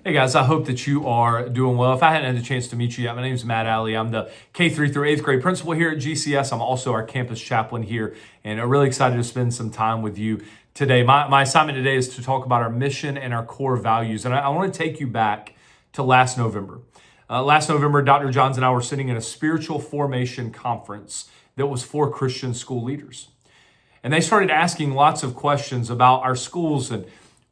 Hey guys, I hope that you are doing well. If I hadn't had a chance to meet you yet, my name is Matt Alley. I'm the K-3 through 8th grade principal here at GCS. I'm also our campus chaplain here, and I'm really excited to spend some time with you today. My assignment today is to talk about our mission and our core values, and I want to take you back to last November. Last November, Dr. Johns and I were sitting in a spiritual formation conference that was for Christian school leaders. And they started asking lots of questions about our schools and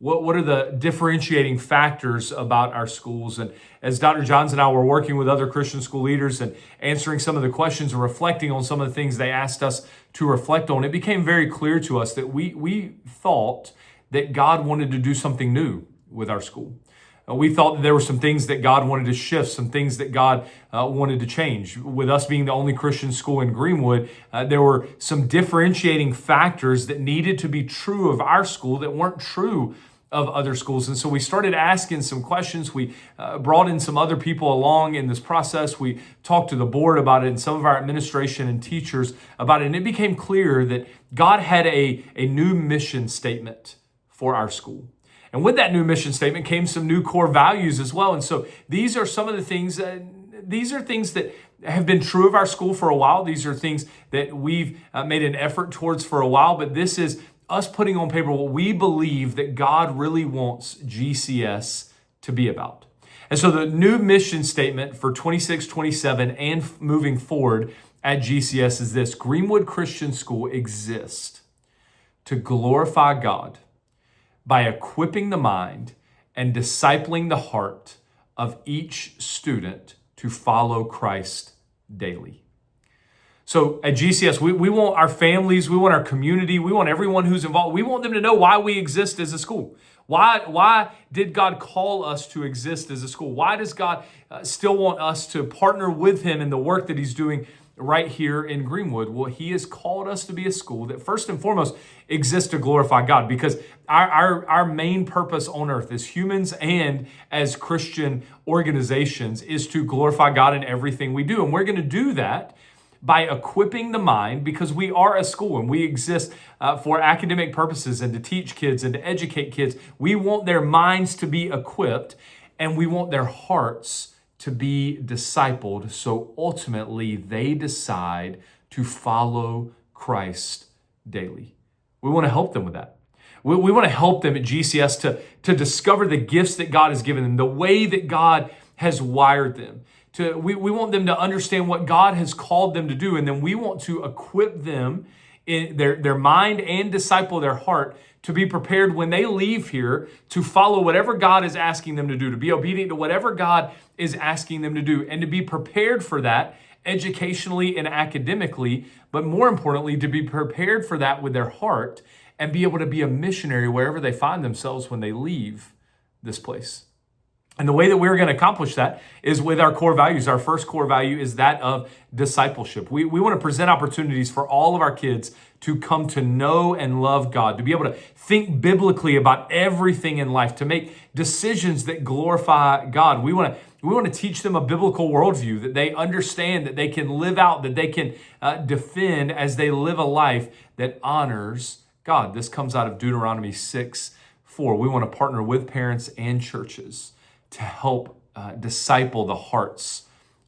what are the differentiating factors about our schools. And as Dr. Johns and I were working with other Christian school leaders and answering some of the questions and reflecting on some of the things they asked us to reflect on, it became very clear to us that we thought that God wanted to do something new with our school. We thought that there were some things that God wanted to shift, some things that God wanted to change. With us being the only Christian school in Greenwood, there were some differentiating factors that needed to be true of our school that weren't true of other schools. And so we started asking some questions. We brought in some other people along in this process. We talked to the board about it and some of our administration and teachers about it. And it became clear that God had a new mission statement for our school. And with that new mission statement came some new core values as well. And so these are some of the things, these are things that have been true of our school for a while. These are things that we've made an effort towards for a while, but this is us putting on paper what we believe that God really wants GCS to be about. And so the new mission statement for 26, 27, and moving forward at GCS is this: Greenwood Christian School exists to glorify God by equipping the mind and discipling the heart of each student to follow Christ daily. So at GCS, we want our families, we want our community, we want everyone who's involved, we want them to know why we exist as a school. Why did God call us to exist as a school? Why does God still want us to partner with Him in the work that He's doing right here in Greenwood? Well, He has called us to be a school that first and foremost exists to glorify God, because our main purpose on earth as humans and as Christian organizations is to glorify God in everything we do. And we're going to do that by equipping the mind, because we are a school and we exist for academic purposes and to teach kids and to educate kids. We want their minds to be equipped and we want their hearts to be discipled, so ultimately they decide to follow Christ daily. We want to help them with that. We want to help them at GCS to discover the gifts that God has given them, the way that God has wired them. We want them to understand what God has called them to do, and then we want to equip them in their mind and disciple their heart to be prepared when they leave here to follow whatever God is asking them to do, to be obedient to whatever God is asking them to do, and to be prepared for that educationally and academically, but more importantly, to be prepared for that with their heart and be able to be a missionary wherever they find themselves when they leave this place. And the way that we're going to accomplish that is with our core values. Our first core value is that of discipleship. We want to present opportunities for all of our kids to come to know and love God, to be able to think biblically about everything in life, to make decisions that glorify God. We want to teach them a biblical worldview that they understand, that they can live out, that they can defend as they live a life that honors God. This comes out of Deuteronomy 6:4. We want to partner with parents and churches to help disciple the hearts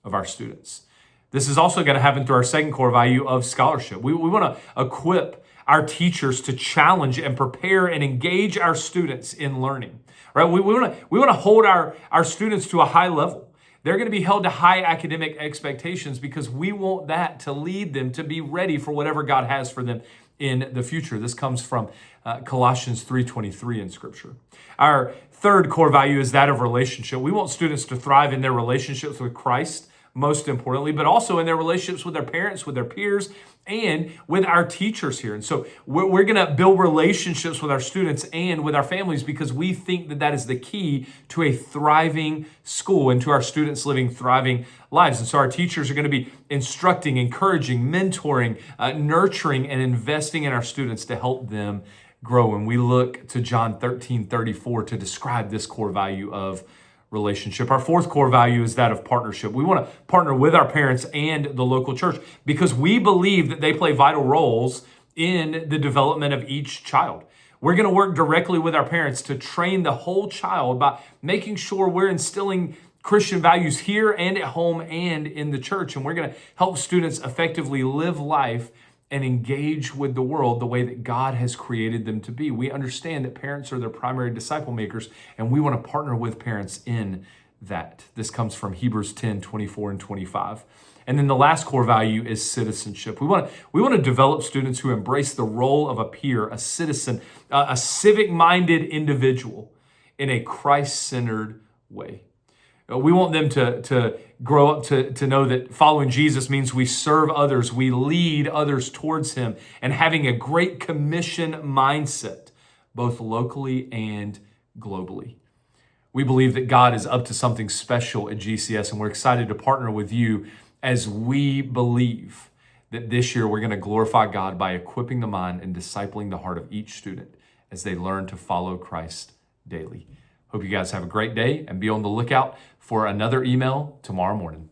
of our students. This is also going to happen through our second core value of scholarship. We want to equip our teachers to challenge and prepare and engage our students in learning. Right? We want to hold our students to a high level. They're going to be held to high academic expectations because we want that to lead them to be ready for whatever God has for them in the future. This comes from Colossians 3:23 in Scripture. Our third core value is that of relationship. We want students to thrive in their relationships with Christ, most importantly, but also in their relationships with their parents, with their peers, and with our teachers here. And so we're going to build relationships with our students and with our families because we think that that is the key to a thriving school and to our students living thriving lives. And so our teachers are going to be instructing, encouraging, mentoring, nurturing, and investing in our students to help them grow. And we look to John 13:34 to describe this core value of relationship. Our fourth core value is that of partnership. We want to partner with our parents and the local church because we believe that they play vital roles in the development of each child. We're going to work directly with our parents to train the whole child by making sure we're instilling Christian values here and at home and in the church. And we're going to help students effectively live life and engage with the world the way that God has created them to be. We understand that parents are their primary disciple makers, and we want to partner with parents in that. This comes from Hebrews 10, 24 and 25. And then the last core value is citizenship. We want to develop students who embrace the role of a peer, a citizen, a civic-minded individual in a Christ-centered way. We want them to grow up to know that following Jesus means we serve others, we lead others towards him, and having a great commission mindset, both locally and globally. We believe that God is up to something special at GCS, and we're excited to partner with you as we believe that this year we're going to glorify God by equipping the mind and discipling the heart of each student as they learn to follow Christ daily. Hope you guys have a great day and be on the lookout for another email tomorrow morning.